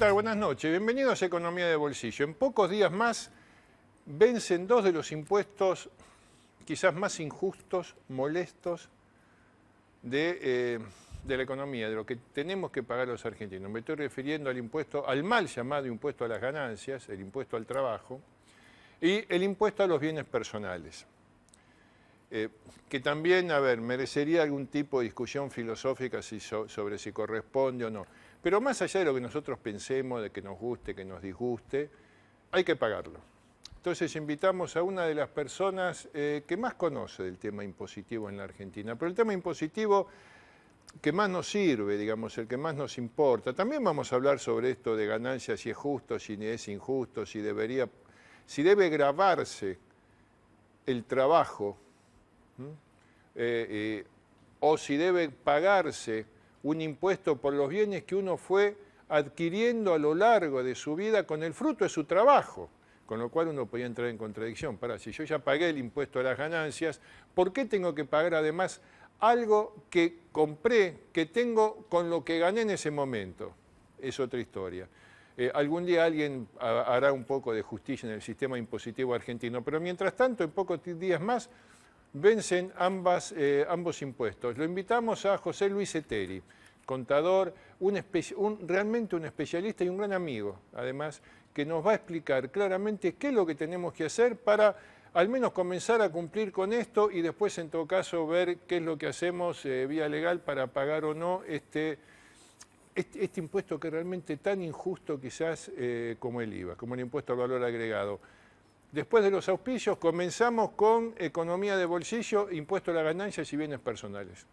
tal? Buenas noches. Bienvenidos a Economía de Bolsillo. En pocos días más vencen dos de los impuestos quizás más injustos, molestos de la economía, de lo que tenemos que pagar los argentinos. Me estoy refiriendo al impuesto, al mal llamado impuesto a las ganancias, el impuesto al trabajo, y el impuesto a los bienes personales. Que también, merecería algún tipo de discusión filosófica sobre si corresponde o no. Pero más allá de lo que nosotros pensemos, de que nos guste, que nos disguste, hay que pagarlo. Entonces invitamos a una de las personas que más conoce del tema impositivo en la Argentina. Pero el tema impositivo que más nos sirve, digamos, el que más nos importa. También vamos a hablar sobre esto de ganancias, si es justo, si es injusto, si debe gravarse el trabajo, o si debe pagarse un impuesto por los bienes que uno fue adquiriendo a lo largo de su vida con el fruto de su trabajo, con lo cual uno podía entrar en contradicción. Si yo ya pagué el impuesto a las ganancias, ¿por qué tengo que pagar además algo que compré, que tengo con lo que gané en ese momento? Es otra historia. Algún día alguien hará un poco de justicia en el sistema impositivo argentino, pero mientras tanto, en pocos días más, vencen ambos impuestos. Lo invitamos a José Luis Eteri, contador, realmente un especialista y un gran amigo, además, que nos va a explicar claramente qué es lo que tenemos que hacer para al menos comenzar a cumplir con esto y después, en todo caso, ver qué es lo que hacemos vía legal para pagar o no este impuesto que es realmente tan injusto quizás como el IVA, como el impuesto al valor agregado. Después de los auspicios, comenzamos con Economía de Bolsillo, impuesto a las ganancias y bienes personales.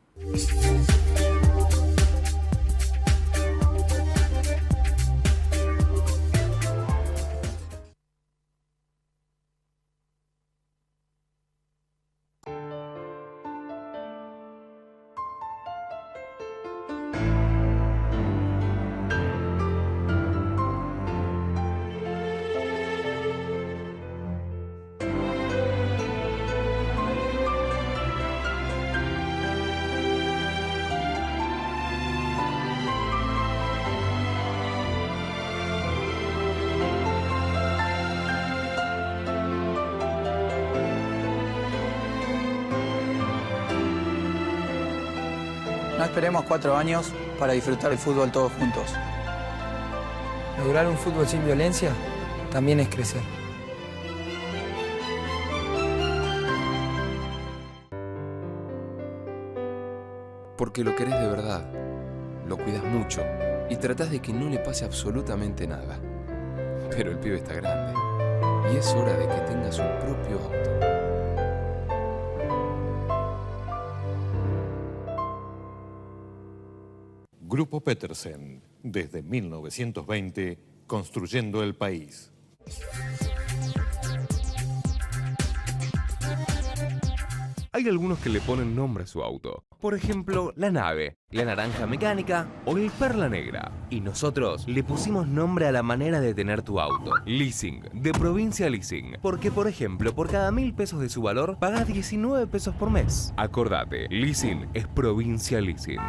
No esperemos 4 años para disfrutar el fútbol todos juntos. Lograr un fútbol sin violencia también es crecer. Porque lo querés de verdad, lo cuidas mucho y tratás de que no le pase absolutamente nada. Pero el pibe está grande y es hora de que tenga su propio auto. Grupo Petersen, desde 1920, construyendo el país. Hay algunos que le ponen nombre a su auto. Por ejemplo, la nave, la naranja mecánica o el perla negra. Y nosotros le pusimos nombre a la manera de tener tu auto. Leasing, de Provincia Leasing. Porque, por ejemplo, por cada 1.000 pesos de su valor, pagás 19 pesos por mes. Acordate, Leasing es Provincia Leasing.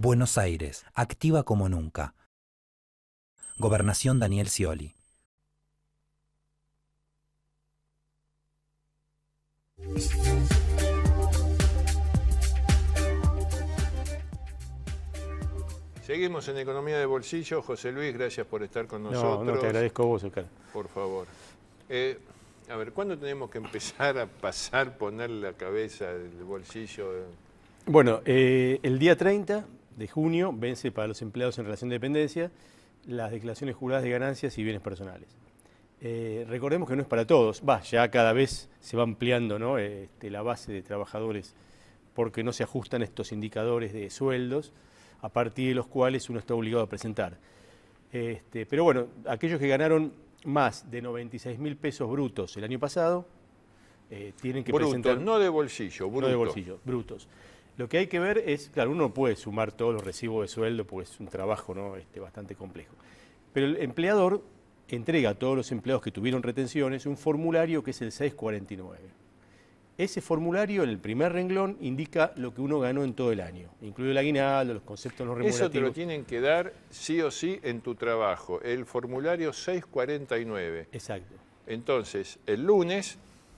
Buenos Aires, activa como nunca. Gobernación Daniel Scioli. Seguimos en Economía de Bolsillo. José Luis, gracias por estar con nosotros. No, te agradezco a vos, Oscar. Por favor. ¿Cuándo tenemos que empezar a poner la cabeza del bolsillo? Bueno, el día 30 de junio vence para los empleados en relación de dependencia las declaraciones juradas de ganancias y bienes personales. Recordemos que no es para todos, ya cada vez se va ampliando, ¿no? La base de trabajadores porque no se ajustan estos indicadores de sueldos a partir de los cuales uno está obligado a presentar. Pero bueno, aquellos que ganaron más de 96.000 pesos brutos el año pasado tienen que presentar... Brutos, no de bolsillo, brutos. No de bolsillo, brutos. Lo que hay que ver es, claro, uno no puede sumar todos los recibos de sueldo porque es un trabajo, ¿no? Bastante complejo. Pero el empleador entrega a todos los empleados que tuvieron retenciones un formulario que es el 649. Ese formulario, en el primer renglón, indica lo que uno ganó en todo el año, incluido el aguinaldo, los conceptos no remunerativos. Eso te lo tienen que dar sí o sí en tu trabajo, el formulario 649. Exacto. Entonces, el lunes,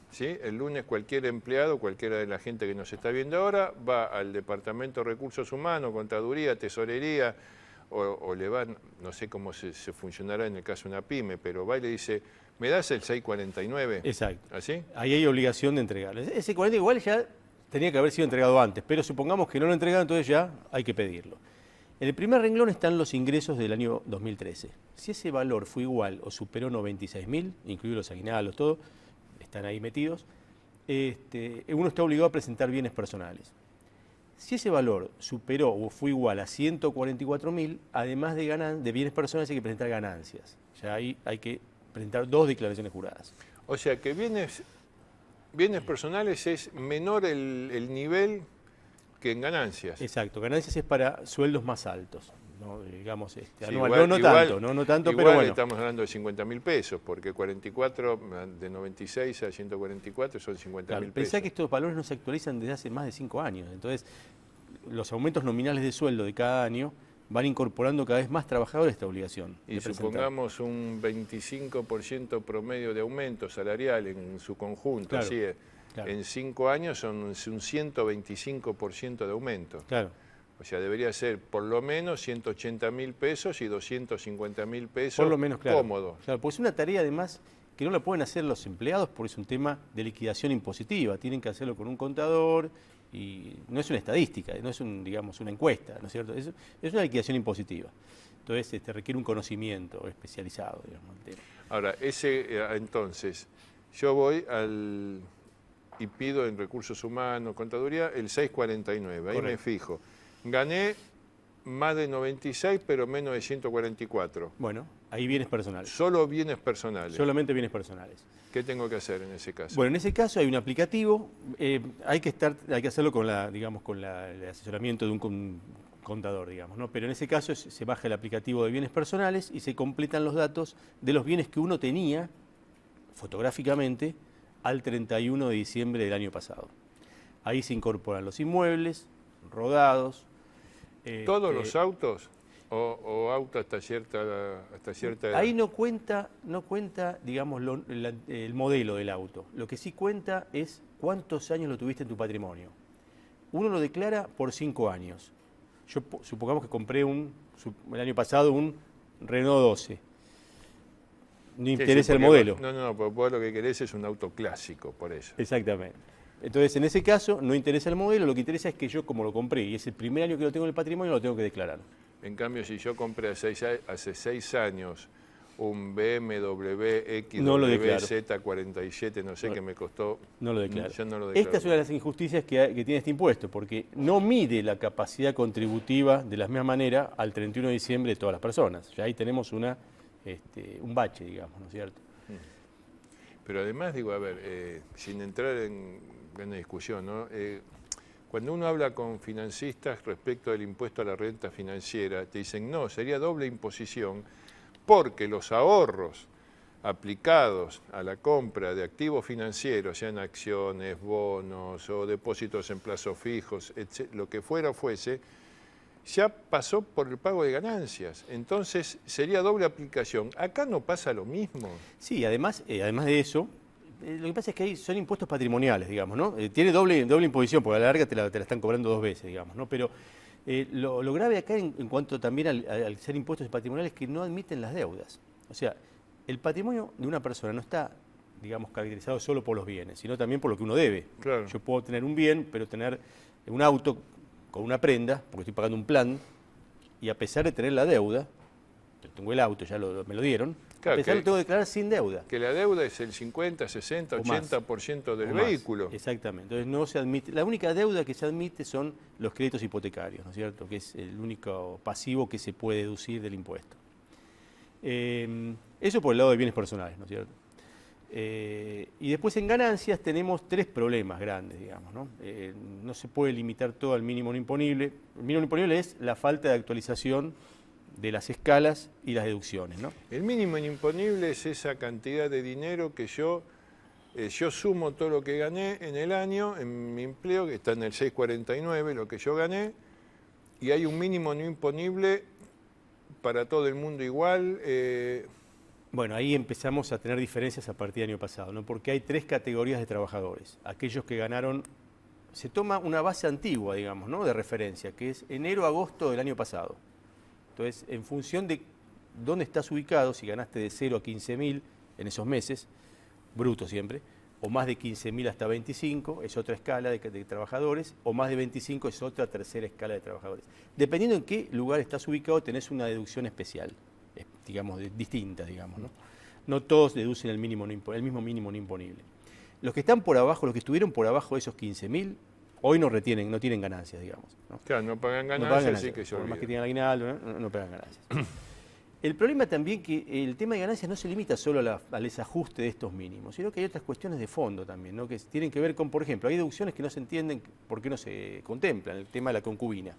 ¿sí? El lunes cualquier empleado, cualquiera de la gente que nos está viendo ahora, va al Departamento de Recursos Humanos, Contaduría, Tesorería, o le van, no sé cómo se funcionará en el caso de una pyme, pero va y le dice, ¿me das el 649? Exacto. ¿Así? Ahí hay obligación de entregarlo. Ese 40 igual ya tenía que haber sido entregado antes, pero supongamos que no lo entregaron, entonces ya hay que pedirlo. En el primer renglón están los ingresos del año 2013. Si ese valor fue igual o superó 96.000, incluidos los aguinaldos, todo, están ahí metidos, uno está obligado a presentar bienes personales. Si ese valor superó o fue igual a 144.000, además de bienes personales hay que presentar ganancias. Ya ahí hay que presentar 2 declaraciones juradas. O sea que bienes personales es menor el nivel que en ganancias. Exacto, ganancias es para sueldos más altos, ¿no? Digamos, Sí, anual. No tanto, igual pero bueno. Estamos hablando de 50.000 pesos, porque 44, de 96 a 144 son 50.000 Claro, pesos. pensá que estos valores no se actualizan desde hace más de 5 años, entonces los aumentos nominales de sueldo de cada año van incorporando cada vez más trabajadores a esta obligación. Y supongamos un 25% promedio de aumento salarial en su conjunto, Claro, así es. claro. En 5 años son un 125% de aumento. Claro. O sea, debería ser por lo menos 180.000 pesos y 250.000 pesos Por lo menos, claro. cómodos. Claro, pues es una tarea además que no la pueden hacer los empleados porque es un tema de liquidación impositiva. Tienen que hacerlo con un contador y no es una estadística, no es digamos, una encuesta, ¿no es cierto? Es una liquidación impositiva. Entonces requiere un conocimiento especializado, digamos, el tema. Ahora, entonces, yo voy y pido en Recursos Humanos, Contaduría, el 649. Ahí Correcto. me fijo. Gané más de 96, pero menos de 144. Bueno, ahí bienes personales. Solo bienes personales. Solamente bienes personales. ¿Qué tengo que hacer en ese caso? Bueno, en ese caso hay un aplicativo, hay que hacerlo con el asesoramiento de un contador, digamos, ¿no? Pero en ese caso se baja el aplicativo de bienes personales y se completan los datos de los bienes que uno tenía fotográficamente al 31 de diciembre del año pasado. Ahí se incorporan los inmuebles, rodados. ¿Todos los autos o autos hasta cierta edad? Ahí no cuenta digamos, el modelo del auto. Lo que sí cuenta es cuántos años lo tuviste en tu patrimonio. Uno lo declara por 5 años. Yo supongamos que compré el año pasado un Renault 12. No interesa el modelo. No, porque vos lo que querés es un auto clásico, por eso. Exactamente. Entonces, en ese caso, no interesa el modelo, lo que interesa es que yo, como lo compré, y es el primer año que lo tengo en el patrimonio, lo tengo que declarar. En cambio, si yo compré hace 6 años un BMW No lo XW declaro. Z47, no sé No, qué me costó. No lo declaro. Yo no lo declaro. Esta es una de las injusticias que tiene este impuesto, porque no mide la capacidad contributiva de la misma manera al 31 de diciembre de todas las personas. Ya ahí tenemos un bache, digamos, ¿no es cierto? Pero además, digo, a ver, sin entrar en una discusión, ¿no? Cuando uno habla con financistas respecto del impuesto a la renta financiera, te dicen, no, sería doble imposición porque los ahorros aplicados a la compra de activos financieros, sean acciones, bonos o depósitos en plazos fijos, lo que fuese, ya pasó por el pago de ganancias. Entonces sería doble aplicación. ¿Acá no pasa lo mismo? Sí, además de eso, lo que pasa es que ahí son impuestos patrimoniales, digamos, ¿no? Tiene doble imposición, porque a la larga te la están cobrando 2 veces, digamos, ¿no? Pero lo grave acá en cuanto también al ser impuestos patrimoniales es que no admiten las deudas. O sea, el patrimonio de una persona no está, digamos, caracterizado solo por los bienes, sino también por lo que uno debe. Claro. Yo puedo tener un bien, pero tener un auto con una prenda, porque estoy pagando un plan, y a pesar de tener la deuda, yo tengo el auto, ya me lo dieron, Claro, a pesar lo tengo que declarar sin deuda. Que la deuda es el 50, 60, O más. 80% del O más. vehículo. Exactamente. Entonces no se admite. La única deuda que se admite son los créditos hipotecarios, ¿no es cierto? Que es el único pasivo que se puede deducir del impuesto. Eso por el lado de bienes personales, ¿no es cierto? Y después en ganancias tenemos 3 problemas grandes, digamos, ¿no? No se puede limitar todo al mínimo no imponible. El mínimo no imponible es la falta de actualización de las escalas y las deducciones, ¿no? El mínimo imponible es esa cantidad de dinero que yo yo sumo todo lo que gané en el año, en mi empleo, que está en el 649, lo que yo gané, y hay un mínimo no imponible para todo el mundo igual. Bueno, ahí empezamos a tener diferencias a partir del año pasado, ¿no? Porque hay 3 categorías de trabajadores. Aquellos que ganaron, se toma una base antigua, digamos, ¿no? De referencia, que es enero-agosto del año pasado. Entonces, en función de dónde estás ubicado, si ganaste de 0 a 15.000 en esos meses, bruto siempre, o más de 15.000 hasta 25, es otra escala de trabajadores, o más de 25 es otra tercera escala de trabajadores. Dependiendo en qué lugar estás ubicado, tenés una deducción especial, digamos, distinta, digamos, ¿no? No todos deducen el mismo mínimo no imponible. Los que están por abajo, los que estuvieron por abajo de esos 15.000, hoy no tienen ganancias, digamos, ¿no? Claro, no pagan ganancias, no pagan ganancias, así que se por más olvida. que tengan aguinaldo, no pagan ganancias. El problema también que el tema de ganancias no se limita solo al desajuste de estos mínimos, sino que hay otras cuestiones de fondo también, ¿no? Que tienen que ver con, por ejemplo, hay deducciones que no se entienden por qué no se contemplan, el tema de la concubina.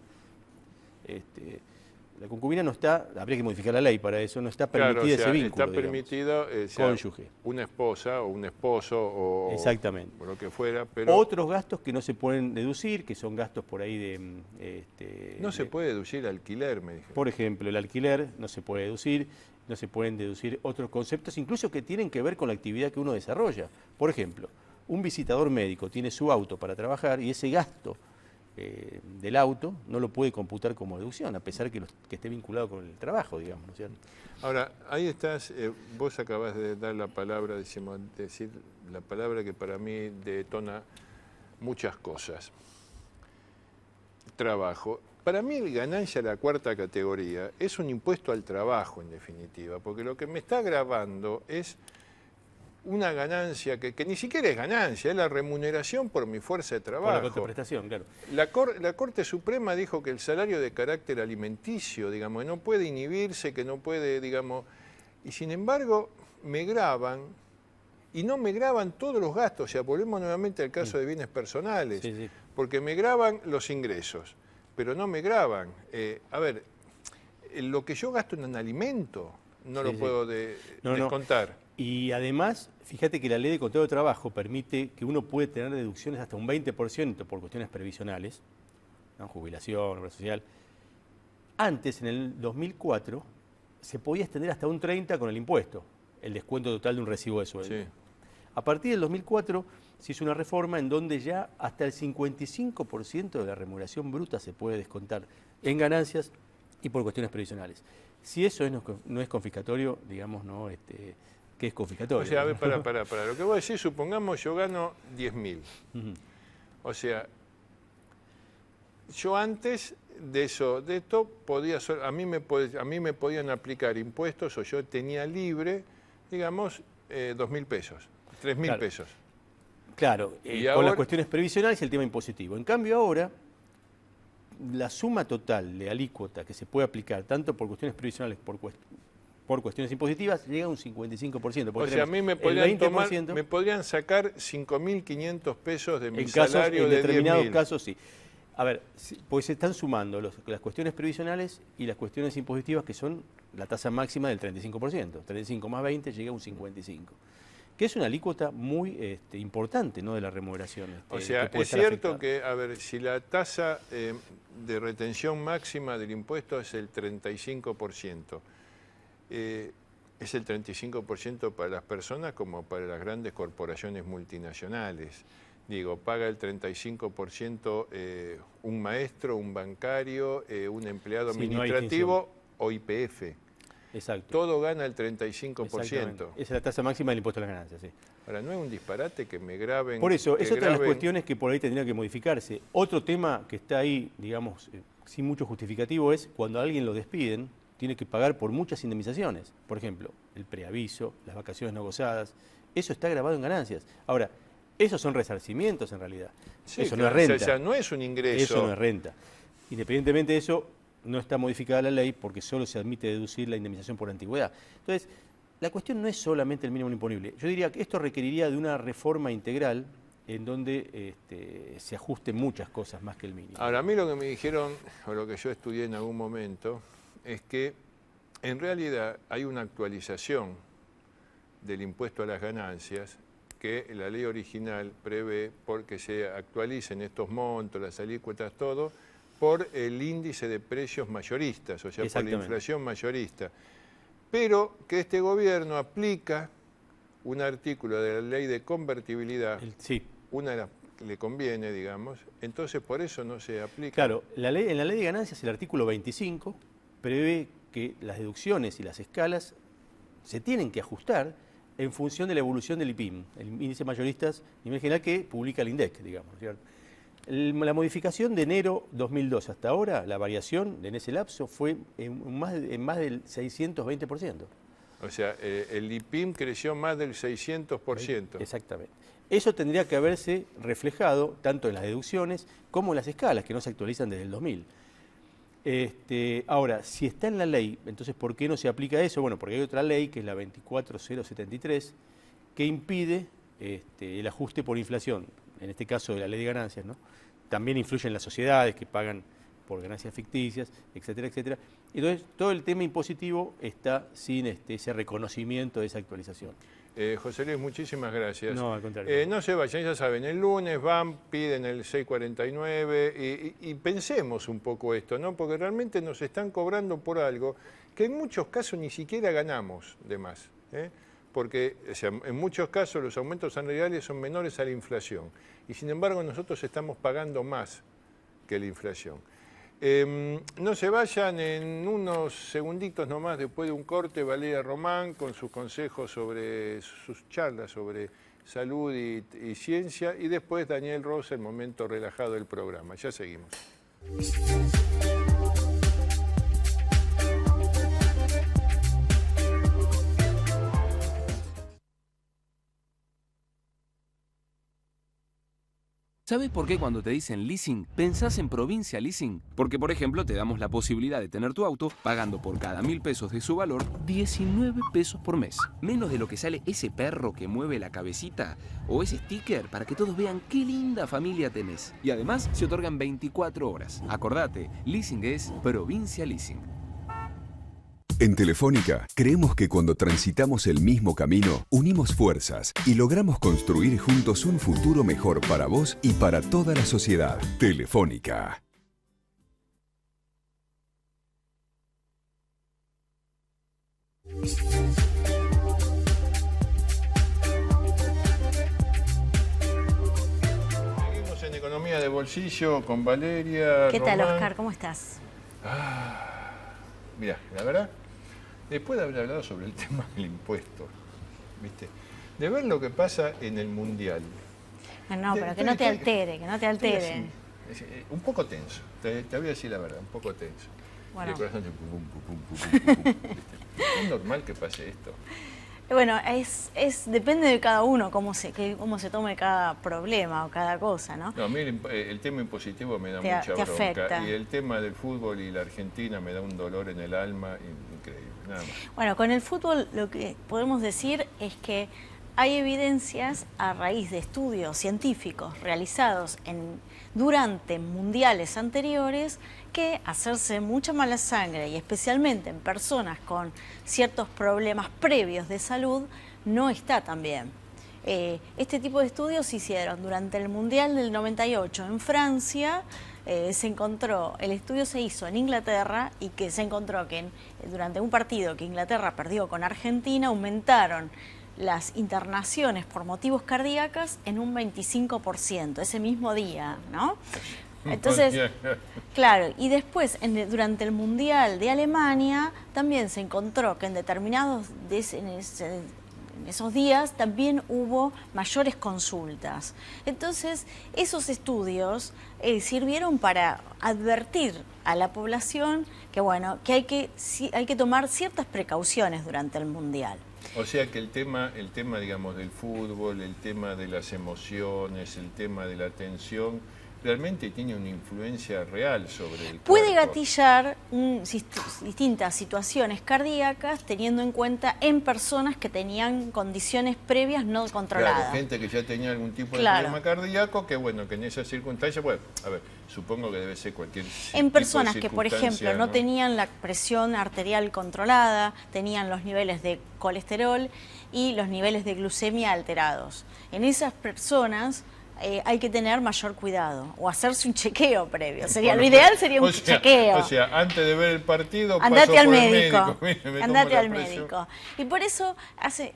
La concubina no está, habría que modificar la ley para eso, no está permitida, Claro, o sea, ese vínculo, está permitido cónyuge. una esposa o un esposo o Exactamente. lo que fuera, pero Otros gastos que no se pueden deducir, que son gastos por ahí de... no se puede deducir alquiler, me dijeron. Por ejemplo, el alquiler no se puede deducir, no se pueden deducir otros conceptos, incluso que tienen que ver con la actividad que uno desarrolla. Por ejemplo, un visitador médico tiene su auto para trabajar y ese gasto del auto no lo puede computar como deducción, a pesar que esté vinculado con el trabajo, digamos, ¿no es cierto? Ahora, ahí estás, vos acabás de dar la palabra, decir la palabra que para mí detona muchas cosas. Trabajo. Para mí el ganancia de la 4ª categoría es un impuesto al trabajo, en definitiva, porque lo que me está agravando es una ganancia que ni siquiera es ganancia, es la remuneración por mi fuerza de trabajo. Por la contraprestación, claro. La Corte Suprema dijo que el salario de carácter alimenticio, digamos, no puede inhibirse, que no puede, digamos, y sin embargo me graban, y no me graban todos los gastos, o sea, volvemos nuevamente al caso de bienes personales, Sí. porque me graban los ingresos, pero no me graban. A ver, lo que yo gasto en un alimento no lo puedo descontar. Y además, fíjate que la ley de contrato de trabajo permite que uno puede tener deducciones hasta un 20% por cuestiones previsionales, ¿no? Jubilación, obra social. Antes, en el 2004, se podía extender hasta un 30% con el impuesto, el descuento total de un recibo de sueldo. Sí. A partir del 2004 se hizo una reforma en donde ya hasta el 55% de la remuneración bruta se puede descontar en ganancias y por cuestiones previsionales. Si eso no es confiscatorio, digamos, ¿no? ¿Qué es confiscatorio? O sea, a ver, para. Lo que voy a decir, supongamos yo gano 10.000. O sea, yo antes de esto podía, a mí me podían aplicar impuestos, o yo tenía libre, digamos, 2.000 pesos, 3.000 Claro. pesos. Claro, Y con ahora- las cuestiones previsionales y el tema impositivo. En cambio ahora, la suma total de alícuota que se puede aplicar tanto por cuestiones previsionales por cuestiones impositivas llega a un 55%. O sea, a mí me podrían sacar 5.500 pesos de mi salario en de determinados 10.000. casos sí. A ver, porque se están sumando las cuestiones previsionales y las cuestiones impositivas, que son la tasa máxima del 35%. 35 más 20 llega a un 55%. Que es una alícuota muy importante, ¿no?, de la remuneración. O sea, es cierto que, a ver, si la tasa de retención máxima del impuesto es el 35%, es el 35% para las personas como para las grandes corporaciones multinacionales. Digo, paga el 35% un maestro, un bancario, un empleado Sí, no hay administrativo o YPF. Exacto. Todo gana el 35%. Exactamente. Esa es la tasa máxima del impuesto a las ganancias, sí. Ahora, ¿no es un disparate que me graben? Por eso, que es otra de las graben- cuestiones que por ahí tendría que modificarse. Otro tema que está ahí, digamos, sin mucho justificativo, es cuando a alguien lo despiden, tiene que pagar por muchas indemnizaciones. Por ejemplo, el preaviso, las vacaciones no gozadas. Eso está grabado en ganancias. Ahora, esos son resarcimientos en realidad. Sí, eso no claro, es renta. O sea, no es un ingreso. Eso no es renta. Independientemente de eso, no está modificada la ley porque solo se admite deducir la indemnización por antigüedad. Entonces, la cuestión no es solamente el mínimo imponible. Yo diría que esto requeriría de una reforma integral en donde se ajusten muchas cosas más que el mínimo. Ahora, a mí lo que me dijeron, o lo que yo estudié en algún momento, es que en realidad hay una actualización del impuesto a las ganancias que la ley original prevé porque se actualicen estos montos, las alícuotas, todo, por el índice de precios mayoristas, o sea, por la inflación mayorista. Pero que este gobierno aplica un artículo de la ley de convertibilidad, una de las que le conviene, digamos, entonces por eso no se aplica. Claro, en la ley de ganancias, el artículo 25 prevé que las deducciones y las escalas se tienen que ajustar en función de la evolución del IPIM, el índice mayoristas a nivel general que publica el INDEC, digamos, ¿cierto? La modificación de enero 2002 hasta ahora, la variación en ese lapso fue en más del 620%. O sea, el IPIM creció más del 600%. Exactamente. Eso tendría que haberse reflejado tanto en las deducciones como en las escalas, que no se actualizan desde el 2000. Ahora, si está en la ley, entonces ¿por qué no se aplica eso? Bueno, porque hay otra ley, que es la 24073, que impide el ajuste por inflación, en este caso de la ley de ganancias, ¿no? También influyen las sociedades que pagan por ganancias ficticias, etcétera, etcétera. Entonces, todo el tema impositivo está sin ese reconocimiento de esa actualización. José Luis, muchísimas gracias. No, al contrario. No se vayan, ya saben, el lunes van, piden el 649 y pensemos un poco esto, ¿no? Porque realmente nos están cobrando por algo que en muchos casos ni siquiera ganamos de más, ¿eh? Porque o sea, en muchos casos los aumentos salariales son menores a la inflación y sin embargo nosotros estamos pagando más que la inflación. No se vayan, en unos segunditos nomás después de un corte, Valeria Román con sus consejos sobre sus charlas sobre salud y ciencia, y después Daniel Rosa, el momento relajado del programa. Ya seguimos. ¿Sabes por qué cuando te dicen leasing pensás en Provincia Leasing? Porque, por ejemplo, te damos la posibilidad de tener tu auto pagando por cada 1.000 pesos de su valor 19 pesos por mes. Menos de lo que sale ese perro que mueve la cabecita o ese sticker para que todos vean qué linda familia tenés. Y además se otorgan 24 horas. Acordate, leasing es Provincia Leasing. En Telefónica, creemos que cuando transitamos el mismo camino, unimos fuerzas y logramos construir juntos un futuro mejor para vos y para toda la sociedad. Telefónica. Seguimos en Economía de Bolsillo con Valeria ¿Qué tal, Román. Oscar? ¿Cómo estás? Mira, la verdad, después de haber hablado sobre el tema del impuesto, ¿viste? De ver lo que pasa en el Mundial. No, pero que no te altere, que no te altere. Un poco tenso, te voy a decir la verdad, un poco tenso. Bueno. El corazón dice, pum, pum, pum, pum, pum, pum. ¿Es normal que pase esto? Bueno, depende de cada uno cómo se tome cada problema o cada cosa, ¿no? No, a mí el tema impositivo me da mucha bronca. Afecta. Y el tema del fútbol y la Argentina me da un dolor en el alma increíble, nada más. Bueno, con el fútbol lo que podemos decir es que hay evidencias a raíz de estudios científicos realizados durante mundiales anteriores que hacerse mucha mala sangre y especialmente en personas con ciertos problemas previos de salud no está tan bien. Este tipo de estudios se hicieron durante el Mundial del 98 en Francia. El estudio se hizo en Inglaterra y que se encontró que durante un partido que Inglaterra perdió con Argentina aumentaron las internaciones por motivos cardíacos en un 25% ese mismo día, ¿no? Entonces, claro, y después durante el Mundial de Alemania también se encontró que en determinados en esos días también hubo mayores consultas. Entonces, esos estudios sirvieron para advertir a la población que, bueno, que hay que tomar ciertas precauciones durante el Mundial. O sea que el tema, digamos, del fútbol, el tema de las emociones, el tema de la tensión, realmente tiene una influencia real sobre el Puede cuerpo. gatillar distintas situaciones cardíacas teniendo en cuenta en personas que tenían condiciones previas no controladas. Claro, gente que ya tenía algún tipo de Claro. problema cardíaco, que bueno, que en esas circunstancias, bueno, a ver, supongo que debe ser cualquier En personas que, por circunstancia, ejemplo, no tenían la presión arterial controlada, tenían los niveles de colesterol y los niveles de glucemia alterados. En esas personas hay que tener mayor cuidado o hacerse un chequeo previo. Lo ideal sería un chequeo. O sea, antes de ver el partido, andate paso al por médico. el médico. Mire, Andate al médico. Y por eso, hace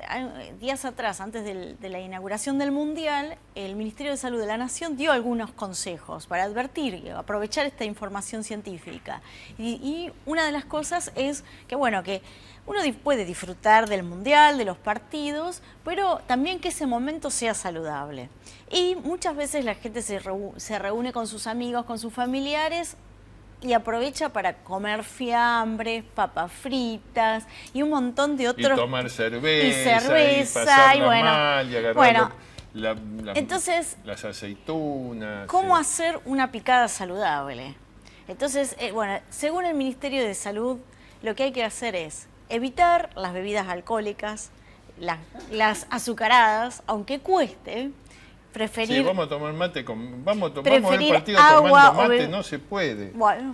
días atrás, antes de la inauguración del Mundial, el Ministerio de Salud de la Nación dio algunos consejos para advertir y aprovechar esta información científica. Y una de las cosas es que, bueno, que uno puede disfrutar del Mundial, de los partidos, pero también que ese momento sea saludable. Y muchas veces la gente se reúne con sus amigos, con sus familiares y aprovecha para comer fiambres, papas fritas y un montón de otros... Y tomar cerveza, y cerveza, pasarla y bueno, mal, y agarrar bueno, entonces, las aceitunas. ¿cómo hacer una picada saludable? Entonces, bueno, según el Ministerio de Salud, lo que hay que hacer es evitar las bebidas alcohólicas, las azucaradas, aunque cueste, preferir... Sí, vamos a tomar mate, vamos a ver preferir el partido agua tomando mate, no se puede. Bueno,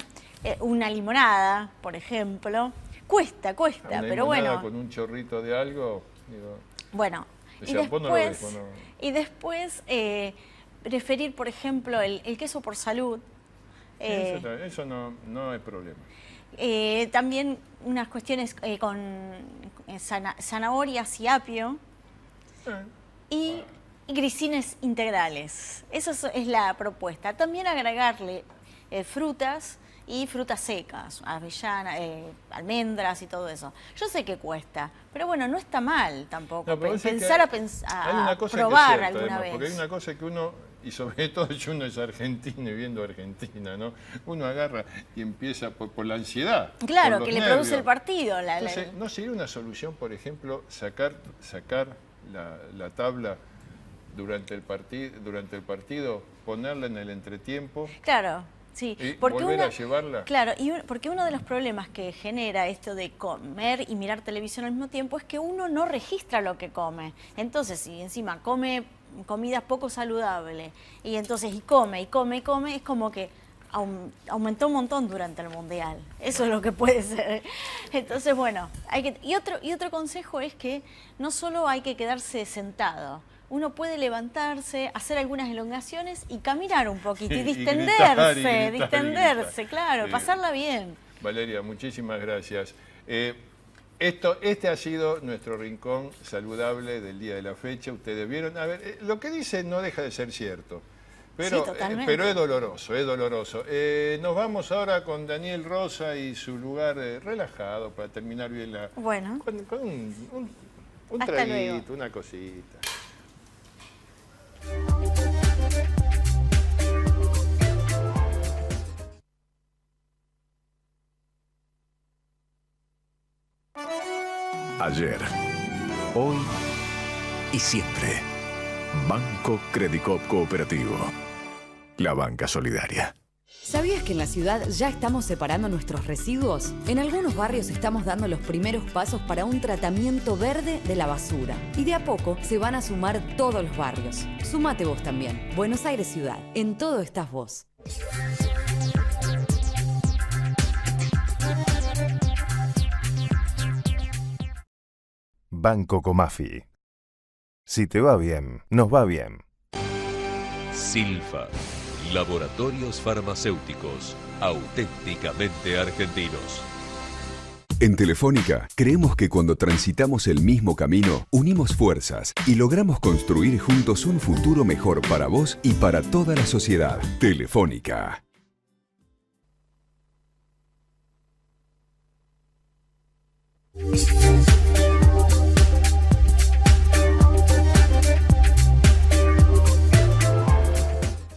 una limonada, por ejemplo, cuesta, Una pero limonada bueno. con un chorrito de algo, digo, bueno, y después preferir, por ejemplo, el queso por salud. Eso no es problema. También unas cuestiones con zanahorias y apio y grisines integrales. Eso es la propuesta. También agregarle frutas y frutas secas, avellanas, almendras y todo eso. Yo sé que cuesta, pero bueno, no está mal tampoco No, pensar hay a una cosa probar que es cierto, alguna además, vez. porque hay una cosa que uno, y sobre todo si uno es argentino y viendo Argentina, ¿no? Uno agarra y empieza por la ansiedad. Claro, por que los le produce nervios. el partido. Entonces, ¿no sería una solución, por ejemplo, sacar la tabla durante el partido, ponerla en el entretiempo? Claro. Sí, ¿Y porque volver a llevarla? Claro, porque uno de los problemas que genera esto de comer y mirar televisión al mismo tiempo es que uno no registra lo que come. Entonces, si encima come comidas poco saludables y entonces come, es como que aumentó un montón durante el Mundial. Eso es lo que puede ser. Entonces, bueno, y otro consejo es que no solo hay que quedarse sentado. Uno puede levantarse, hacer algunas elongaciones y caminar un poquito y distenderse, claro, pasarla bien. Valeria, muchísimas gracias. Este ha sido nuestro rincón saludable del día de la fecha. Ustedes vieron, a ver, lo que dice no deja de ser cierto, pero, sí, pero es doloroso, es doloroso. Nos vamos ahora con Daniel Rosa y su lugar relajado para terminar bien con un traguito, una cosita. Ayer, hoy y siempre. Banco Credicop Cooperativo. La banca solidaria. ¿Sabías que en la ciudad ya estamos separando nuestros residuos? En algunos barrios estamos dando los primeros pasos para un tratamiento verde de la basura. Y de a poco se van a sumar todos los barrios. Sumate vos también. Buenos Aires Ciudad. En todo estás vos. Banco Comafi. Si te va bien, nos va bien. Silfa. Laboratorios farmacéuticos, auténticamente argentinos. En Telefónica, creemos que cuando transitamos el mismo camino, unimos fuerzas y logramos construir juntos un futuro mejor para vos y para toda la sociedad. Telefónica.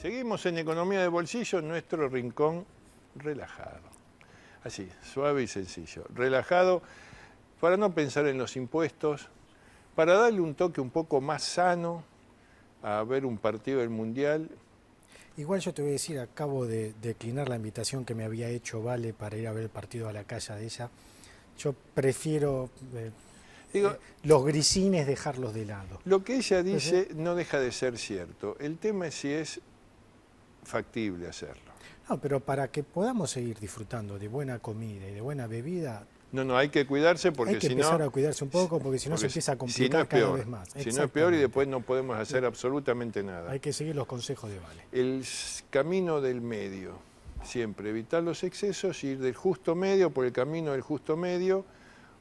Seguimos en Economía de Bolsillo, nuestro rincón relajado. Así, suave y sencillo. Relajado para no pensar en los impuestos, para darle un toque un poco más sano a ver un partido del Mundial Igual yo te voy a decir, acabo de declinar la invitación que me había hecho Vale para ir a ver el partido a la casa de ella. Yo prefiero los grisines dejarlos de lado. Lo que ella dice no deja de ser cierto. El tema es si es factible hacerlo. No, pero para que podamos seguir disfrutando de buena comida y de buena bebida... No, hay que cuidarse porque hay que si no... empezar a cuidarse un poco porque si no se empieza a complicar cada vez más. Si no es peor y después no podemos hacer absolutamente nada. Hay que seguir los consejos de Vale. El camino del medio, siempre evitar los excesos, ir del justo medio, por el camino del justo medio,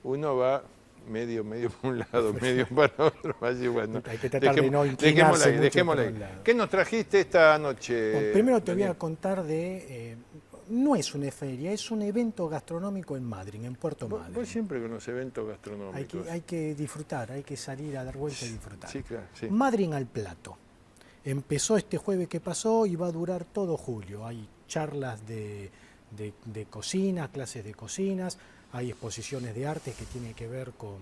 uno va medio por un lado, medio para otro, así bueno. Hay que tratar de no inclinarse mucho dejémosla ahí. ¿Qué nos trajiste esta noche? Bueno, primero te voy a contar de... no es una feria, es un evento gastronómico en Madryn, en Puerto Madryn. Vos siempre con los eventos gastronómicos. Hay que disfrutar, hay que salir a dar vuelta y disfrutar. Sí, claro. Sí. Madryn al plato. Empezó este jueves que pasó y va a durar todo julio. Hay charlas de cocina, clases de cocinas, hay exposiciones de arte que tienen que ver con,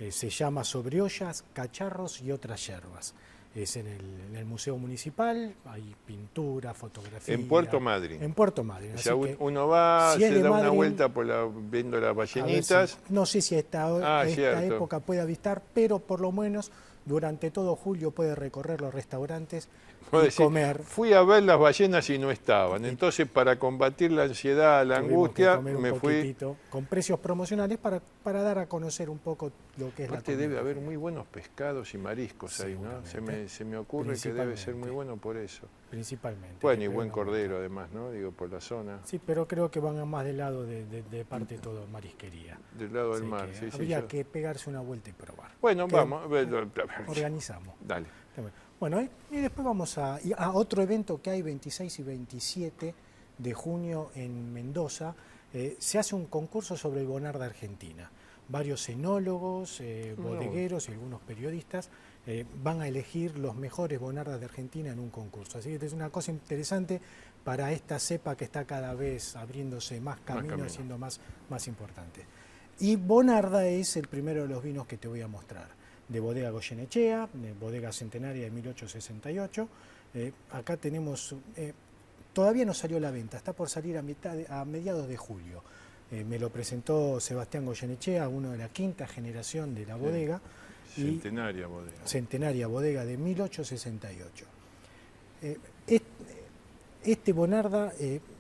se llama Sobre ollas, cacharros y otras yerbas. Es en el Museo Municipal, hay pintura, fotografía. En Puerto Madryn. En Puerto Madryn. O sea, uno va, si se da Madryn, una vuelta viendo las ballenitas. No sé si a esta época puede avistar, pero por lo menos durante todo julio puede recorrer los restaurantes y comer. Fui a ver las ballenas y no estaban. Entonces, para combatir la ansiedad, la angustia, me fui... Con precios promocionales para dar a conocer un poco lo que es la comida. Debe haber muy buenos pescados y mariscos ahí, ¿no? Se me ocurre que debe ser muy bueno por eso. Principalmente. Bueno, y buen cordero además, ¿no? Digo, por la zona. Sí, pero creo que van más del lado de parte todo marisquería. Del lado del mar, sí. Habría que pegarse una vuelta y probar. Bueno, vamos. Organizamos. Dale. Bueno, y después vamos a otro evento que hay 26 y 27 de junio en Mendoza. Se hace un concurso sobre el Bonarda Argentina. Varios enólogos, bodegueros y algunos periodistas van a elegir los mejores Bonardas de Argentina en un concurso. Así que es una cosa interesante para esta cepa que está cada vez abriéndose más camino, siendo más importante. Y Bonarda es el primero de los vinos que te voy a mostrar. De bodega Goyenechea, de bodega centenaria de 1868. Acá tenemos, todavía no salió a la venta, está por salir a mediados de julio. Me lo presentó Sebastián Goyenechea, uno de la quinta generación de la bodega. Centenaria bodega. Centenaria bodega de 1868. Este Bonarda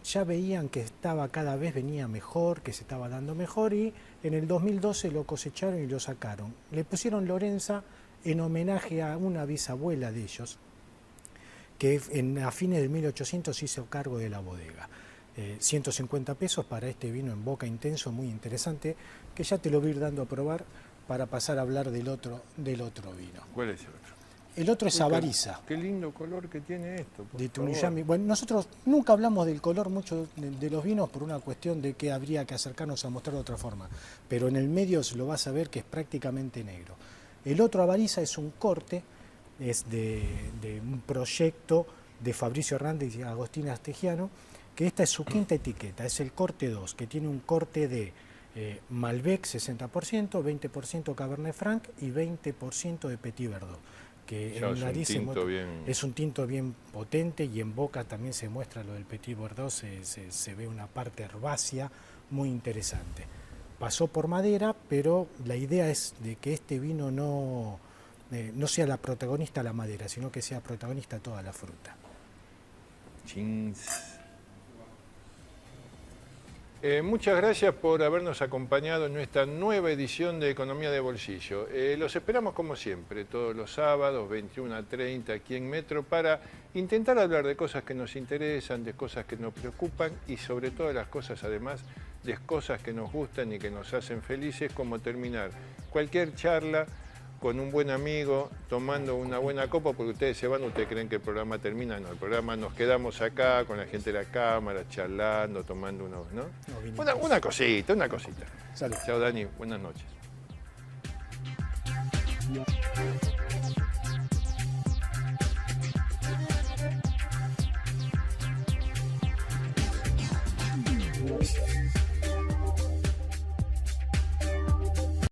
ya veían que cada vez venía mejor, que se estaba dando mejor y en el 2012 lo cosecharon y lo sacaron. Le pusieron Lorenza en homenaje a una bisabuela de ellos, que a fines de 1800 hizo cargo de la bodega. 150 pesos para este vino en boca intenso, muy interesante, que ya te lo voy a ir dando a probar para pasar a hablar del otro vino. ¿Cuál es el otro? El otro es Avariza. Qué lindo color que tiene esto. De Tunuyami. Bueno, nosotros nunca hablamos del color mucho de los vinos por una cuestión de que habría que acercarnos a mostrar de otra forma. Pero en el medio se lo vas a ver que es prácticamente negro. El otro Avariza es un corte, es de un proyecto de Fabricio Hernández y Agostina Astegiano, que esta es su quinta etiqueta, es el corte 2, que tiene un corte de Malbec 60%, 20% Cabernet Franc y 20% de Petit Verdot. Que en nariz es un tinto bien potente y en boca también se muestra lo del Petit Verdot, se ve una parte herbácea muy interesante. Pasó por madera, pero la idea es de que este vino no sea la protagonista la madera, sino que sea protagonista toda la fruta. Muchas gracias por habernos acompañado en nuestra nueva edición de Economía de Bolsillo. Los esperamos como siempre, todos los sábados, 21 a 30, aquí en Metro, para intentar hablar de cosas que nos interesan, de cosas que nos preocupan y sobre todas las cosas, además, de cosas que nos gustan y que nos hacen felices, como terminar cualquier charla con un buen amigo, tomando una buena copa, porque ustedes se van, ustedes creen que el programa termina, no, el programa nos quedamos acá con la gente de la cámara, charlando, tomando unos, ¿no? Una cosita. Salud. Chao, Dani, buenas noches.